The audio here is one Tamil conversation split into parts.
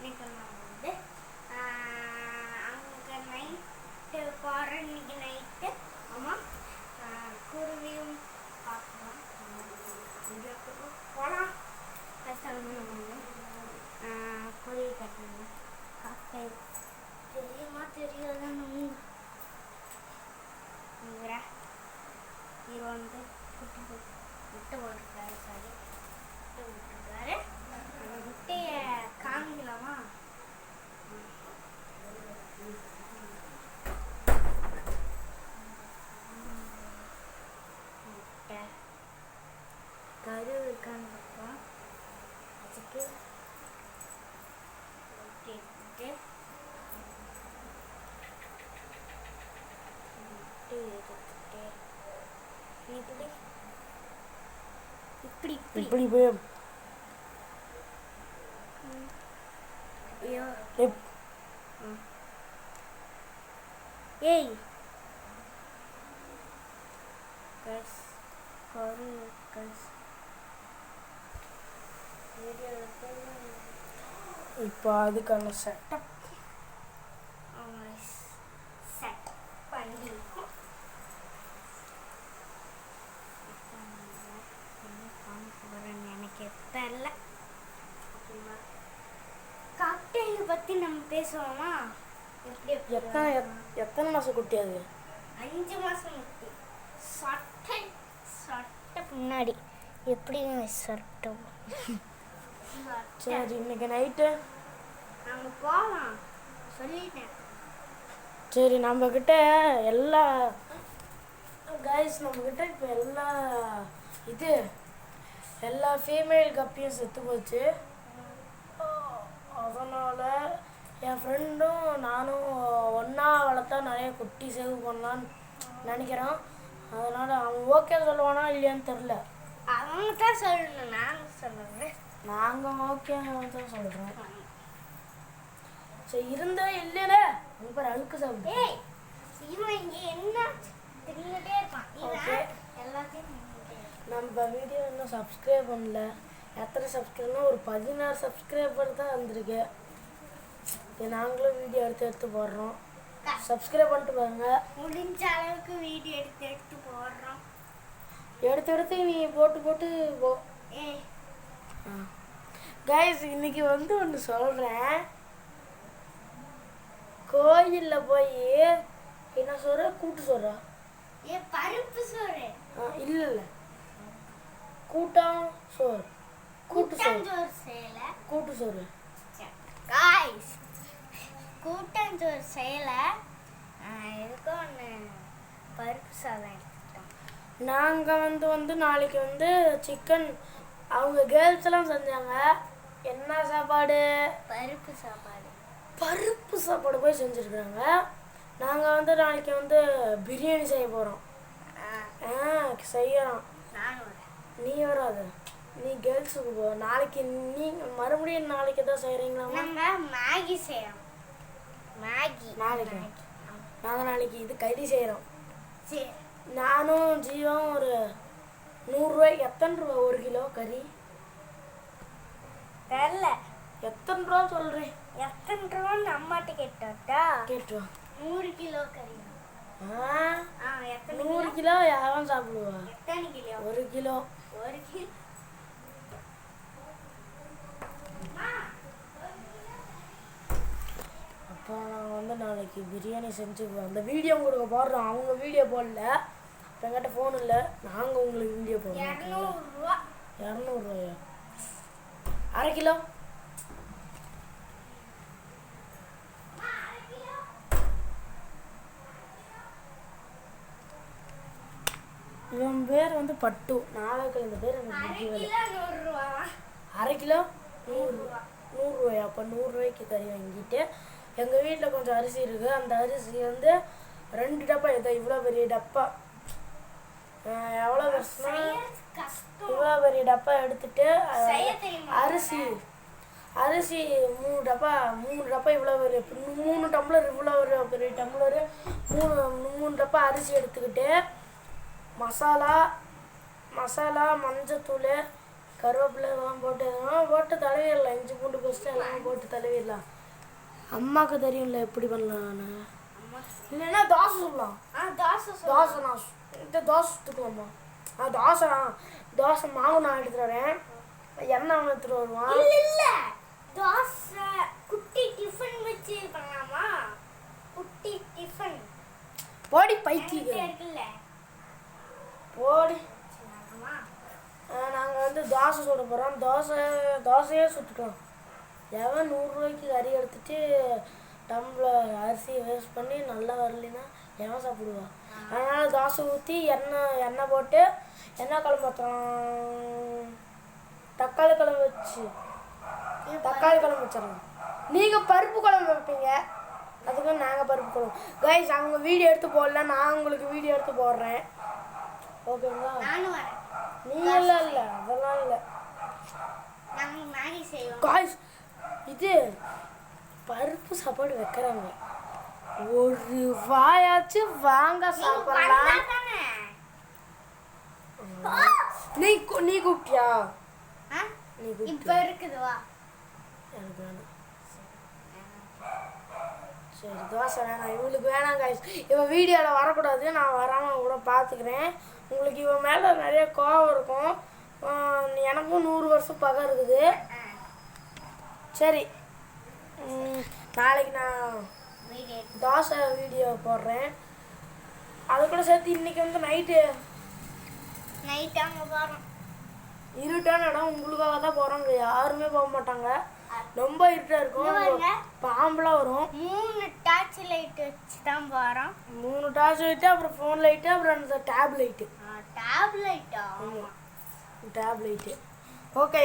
இன்னைக்கு நம்ம வந்து அங்கே நைட்டு போகிற இன்னைக்கு நைட்டு ஆமாம் குருவியும் பார்க்கலாம் போகலாம். ஃபஸ்ட் வந்து நம்ம வந்து குருவி கட்டணும். காக்கை தெரியுமா தெரியாத நம்மங்கிற இது வந்து குட்டி முட்டை போட்டிருக்காரு. சாரி முட்டை விட்டுருக்காரு. அந்த முட்டையை காமிக்கலாமா? முட்டை கரு இருக்கான்னு பார்ப்போம். அதுக்கு எடுத்துட்டு முட்டை எடுத்துட்டு இப்படி இப்படி இப்படி போய் ஏய் கஸ் கரு கஸ் இப்போ அதுக்கான செட்டப் செட் பண்ணிருக்கோம். எனக்கு தெரியல. காக்டெயில் பற்றி நம்ம பேசுவோமா? எத்தனை மாதம் குட்டி அது? 5 மாதம் குட்டி. சட்டை சட்டை முன்னாடி எப்படி சட்டை? சரி இன்னைக்கு நைட்டு நம்ம போகலாம் சொல்லிட்டேன். சரி நம்மக்கிட்ட எல்லா கைஸ் நம்மக்கிட்ட இப்போ எல்லா ஃபீமேல் கப்பியும் செத்து போச்சு. அதனால் என் ஃப்ரெண்டும் நானும் ஒன்றா வளர்த்தா நிறைய குட்டி சேவ் பண்ணலான்னு நினைக்கிறோம். அதனால் அவன் ஓகே சொல்லுவானா இல்லையான்னு தெரில. அவங்க தான் சொல்லணும், நாங்கள் சொல்லுறேன். நாங்கள் ஓகே தான் சொல்கிறோம். சரி இருந்தா இல்லைல இப்போ அழுக்கு சாப்பிட்டு இவன் இங்கே என்ன தின்னுட்டே இருப்பான். ஓகே எல்லாத்தையும் நம்ம வீடியோ இன்னும் சப்ஸ்கிரைப் பண்ணல. எத்தனை சப்ஸ்கிரைப்னா ஒரு 16 சப்ஸ்கிரைபர் தான் வந்திருக்கு. நாங்களும் வீடியோ எடுத்து போடுறோம். சப்ஸ்கிரைப் பண்ணிட்டு பாருங்க. முடிஞ்ச அளவுக்கு வீடியோ எடுத்து போடுறோம். எடுத்து நீ போட்டு போ. கைஸ் இன்னைக்கு வந்து ஒன்று சொல்கிறேன். கோயிலில் போய் என்ன சொல்ற? கூட்டு சொல்றா? பருப்பு சோறு இல்லை கூட்டம் சோறு. கூட்டு சோறு செய்யல. கூட்டு சோறு காய்ஸ் கூட்டஞ்சோறு செய்யல. எதுக்கும் ஒன்று பருப்பு சாதம் எடுத்துட்டோம். நாங்கள் வந்து நாளைக்கு வந்து சிக்கன் அவங்க கேர்ள்ஸ் எல்லாம் செஞ்சாங்க. என்ன சாப்பாடு? பருப்பு சாப்பாடு. பருப்பு சாப்பாடு போய் செஞ்சுருக்குறாங்க. நாங்கள் வந்து நாளைக்கு வந்து பிரியாணி செய்ய போகிறோம். செய்யறோம். நீ வராது, நீ கேர்ள்ஸுக்கு போ. நாளைக்கு நீ மறுபடியும் நாளைக்கு தான் செய்கிறீங்களா? நாங்கள் மேகி செய்கிறோம். நாளைக்கு நாங்கள் நாளைக்கு இது கறி செய்கிறோம். சரி நானும் ஜீவம் ஒரு 100 ரூபாய்க்கு. எத்தனை ரூபா 1 கிலோ கறி? தெரில. எத்தனை ரூபா சொல்கிறேன்? எத்தனை ரூபான்னு அம்மாட்ட கேட்டோட்டா? கேட்டுருவோம். 100 கிலோ கறி. 100 கிலோ யாரும் சாப்பிடுவா? எத்தனை கிலோ? 1 கிலோ. 1 கிலோ. அப்போ நாங்கள் வந்து நாளைக்கு பிரியாணி செஞ்சு அந்த வீடியோ உங்களுக்கு போடுறோம். அவங்க வீடியோ போடல, என்கிட்ட ஃபோன் இல்லை. நாங்கள் உங்களுக்கு வீடியோ போடுறோம். 200 ரூபா. 200 ரூபாயா? 1/2 கிலோ. இவன் பேர் வந்து பட்டு. நாளைக்கு இந்த பேர் எனக்கு 1/2 ரூபா. 1/2 கிலோ 100 ரூபாயா? அப்போ 100 ரூபாய்க்கு கறி வாங்கிட்டு எங்கள் வீட்டில் கொஞ்சம் அரிசி இருக்குது. அந்த அரிசி வந்து 2 டப்பா. இவ்வளோ பெரிய டப்பா. எவ்வளோ கஷ்டம். இவ்வளோ பெரிய டப்பா எடுத்துட்டு அரிசி 3 டப்பா இவ்வளோ பெரிய 3 டம்ளர் இவ்வளோ ஒரு பெரிய டம்ளரு 3 டப்பா அரிசி எடுத்துக்கிட்டு மசாலா மஞ்சத்தூள் கருவேப்பிலை எல்லாம் போட்டு தடவிடலாம். இஞ்சி பூண்டு பேஸ்ட்டு எல்லாமே போட்டு தடவிடலாம். அம்மாவுக்கு தெரியும்ல எப்படி பண்ணலான்னு. இல்லைன்னா தோசை சொல்லலாம். தோசை நான் இந்த தோசை சுற்றுக்கலாமா? தோசை மாவு நான் எடுத்துட்டு வரேன். எண்ணெய் அவன் எடுத்துட்டு வருவான். இல்லை தோசை குட்டி டிஃபன் வச்சு பண்ணலாமா? குட்டி டிஃபன் போடி பைத்தியம் இருக்குல்ல போடி. நாங்கள் வந்து தோசை சுட போகிறோம். தோசையே சுட்டுக்கலாம். எவன் 100 ரூபாய்க்கு கறி எடுத்துட்டு டம்ளர் அரிசியை வேஸ்ட் பண்ணி நல்லா வரலைன்னா எவன் சாப்பிடுவான்? அதனால் தோசை ஊற்றி எண்ணெய் போட்டு எண்ணெய் குழம்பு ஊற்றுறோம். தக்காளி குழம்பு வச்சிடலாம். நீங்கள் பருப்பு குழம்பு வைப்பீங்க, அதுக்கு நாங்கள் பருப்பு குழம்பு. கைஸ் அவங்க வீடியோ எடுத்து போடல, நான் உங்களுக்கு வீடியோ எடுத்து போடுறேன். ஓகேங்களா? நீ இல்லை அதெல்லாம் இல்லை. கைஸ் இது பருப்பு சாப்பாடு வைக்கிறாங்க. ஒரு வாயாச்சும் வாங்க சாப்பிடலாம். நீ கூப்பிட்டியா? நீ இப்போ இருக்குதுவா? எனக்கு வேணாம். சரி தோசை வேணாம், இவங்களுக்கு வேணாம் கைஸ். இவன் வீடியோவில் வரக்கூடாது, நான் வராமல் கூட பார்த்துக்கிறேன். உங்களுக்கு இவன் மேலே நிறைய கோவம் இருக்கும். எனக்கும் 100 வருஷம் பகை இருக்குது. சரி நாளைக்கு நான் தோசை வீடியோ போடுறேன். அது கூட சேர்த்து இன்னைக்கு வந்து நைட்டு அங்கே போகிறோம். இருட்டான இடம் உங்களுக்காக தான் போகிறோம். யாருமே போக மாட்டாங்க. ரொம்ப இருட்டாக இருக்கும். பாம்பெலாம் வரும். 3 டார்ச் லைட் வச்சு தான் போகிறோம். 3 டார்ச் லைட்டு, அப்புறம் ஃபோன் லைட்டு, அப்புறம் அந்த tape light. Tape light. Okay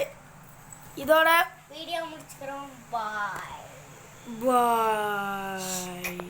இதோட வீடியோ முடிச்சுக்கிறோம். பாய்.